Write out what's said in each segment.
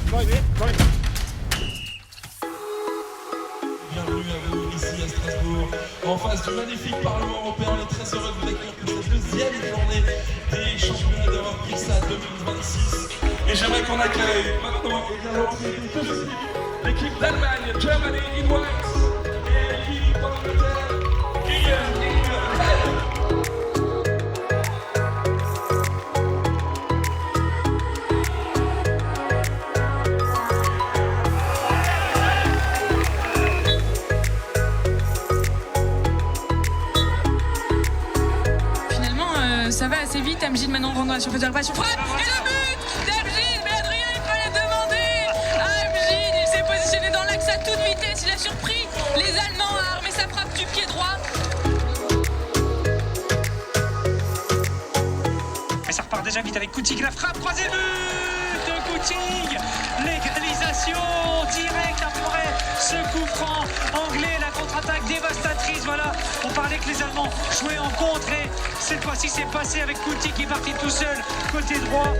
Bienvenue à vous ici à Strasbourg, en face du magnifique Parlement européen. On est très heureux de vous accueillir pour cette deuxième journée des championnats d'Europe PISA 2026. Et j'aimerais qu'on accueille maintenant l'équipe d'Allemagne, Germany in white, et l'équipe d'Angleterre, England in red. Ça va assez vite, Amjid maintenant rentre dans la surface de réparation. Frappe et le but d'Amjid. Mais Adrien, il fallait demander. Amjid, il s'est positionné dans l'axe à toute vitesse. Il a surpris les Allemands à armer sa frappe du pied droit. Et ça repart déjà vite avec Coutinho, la frappe, troisième but de Coutinho. L'égalisation directe après ce coup franc anglais, la contre-attaque dévastatrice. Voilà, on parlait que les Allemands jouaient en contre et cette fois-ci c'est passé avec Coutinho qui est parti tout seul côté droit.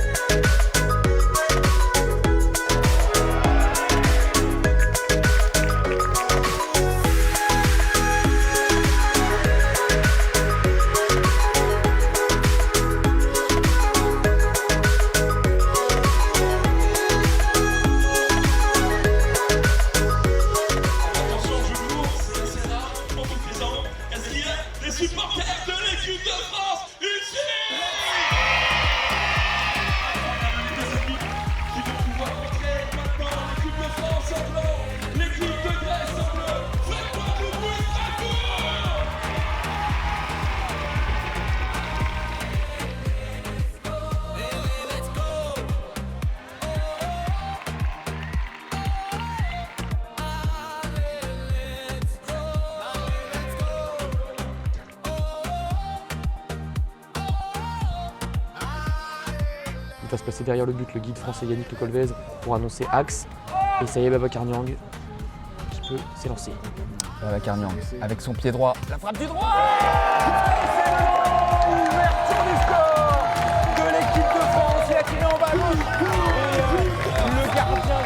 Les supporters de l'équipe de France ici qui vont pouvoir entrer maintenant l'équipe de France en blanc, l'équipe de Grèce en bleu. Faites-moi du bruit, Strasbourg! Il va se passer derrière le but le guide français Yannick Le Colvez pour annoncer axe. Et ça y est, Babacar Niang qui peut s'élancer. Babacar Niang avec son pied droit. La frappe du droit. Ouverture du score de l'équipe de France. Il a tiré en ballon. Et le gardien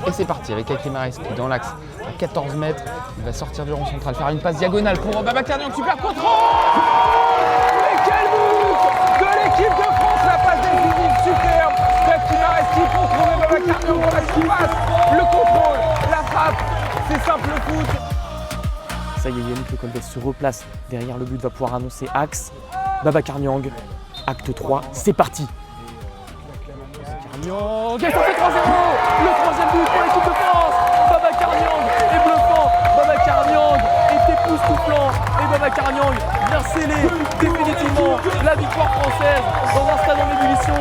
Et c'est parti, Rika Klimareski dans l'axe à 14 mètres. Il va sortir du rond central, faire une passe diagonale pour Babacar Niang. Super contrôle. de l'équipe de France, la passe décisive superbe de Klimareski pour trouver Babacar Niang dans la surface. Le contrôle, la frappe, c'est simple foot. Ça y est, Yannick Le Colvez se replace derrière le but, va pouvoir annoncer axe. Babacar Niang, acte 3, c'est parti. Babacar Niang, et ça fait 3-0. Le troisième but pour l'équipe de France. Babacar Niang est bluffant. Babacar Niang est époustouflant. Et Babacar Niang vient sceller définitivement la victoire française dans un stade en ébullition.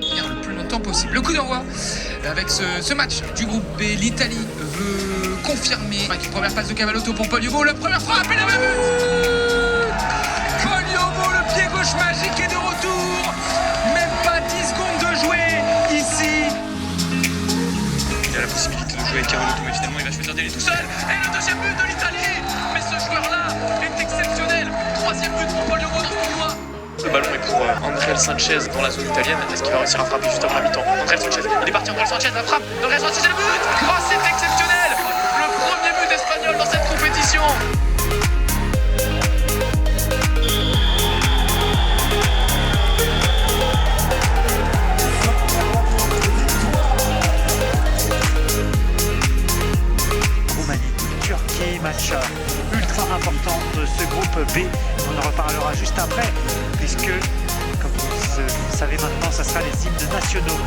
Le plus longtemps possible. Le coup d'envoi avec ce match du groupe B. L'Italie veut confirmer avec une première passe de Cavallotto pour Pogliubo. La première frappe et le but. Pogliubo, le pied gauche magique est de retour. Même pas 10 secondes de jouer ici. Il a la possibilité de jouer avec Cavallotto, mais finalement il va choisir d'y aller tout seul. Et le deuxième but de l'Italie. Mais ce joueur-là est exceptionnel. Troisième but pour Pogliubo dans ce tournoi. Le ballon est pour André Sanchez dans la zone italienne. Est-ce qu'il va réussir à frapper juste avant la mi-temps? André Sanchez, il est parti, André Sanchez, la frappe, André Sanchez, le but. Oh, c'est exceptionnel. Le premier but espagnol dans cette compétition. Roumanie, Turquie, match ultra important de ce groupe B. On en reparlera juste après, puisque, comme vous le savez maintenant, ça sera les hymnes nationaux.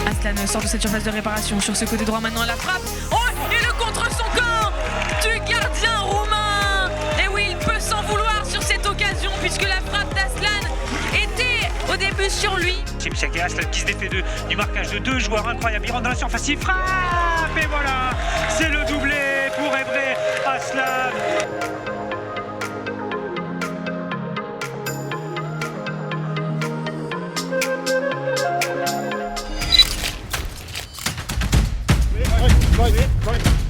Aslan sort de cette surface de réparation sur ce côté droit maintenant à la frappe. Oh, et le contre son camp du gardien roumain. Et oui, il peut s'en vouloir sur cette occasion puisque la frappe d'Aslan était au début sur lui. Chimchak Aslan qui se défait du marquage de deux joueurs incroyables. Il rentre dans la surface, il frappe et voilà, c'est le doublé pour Go ahead.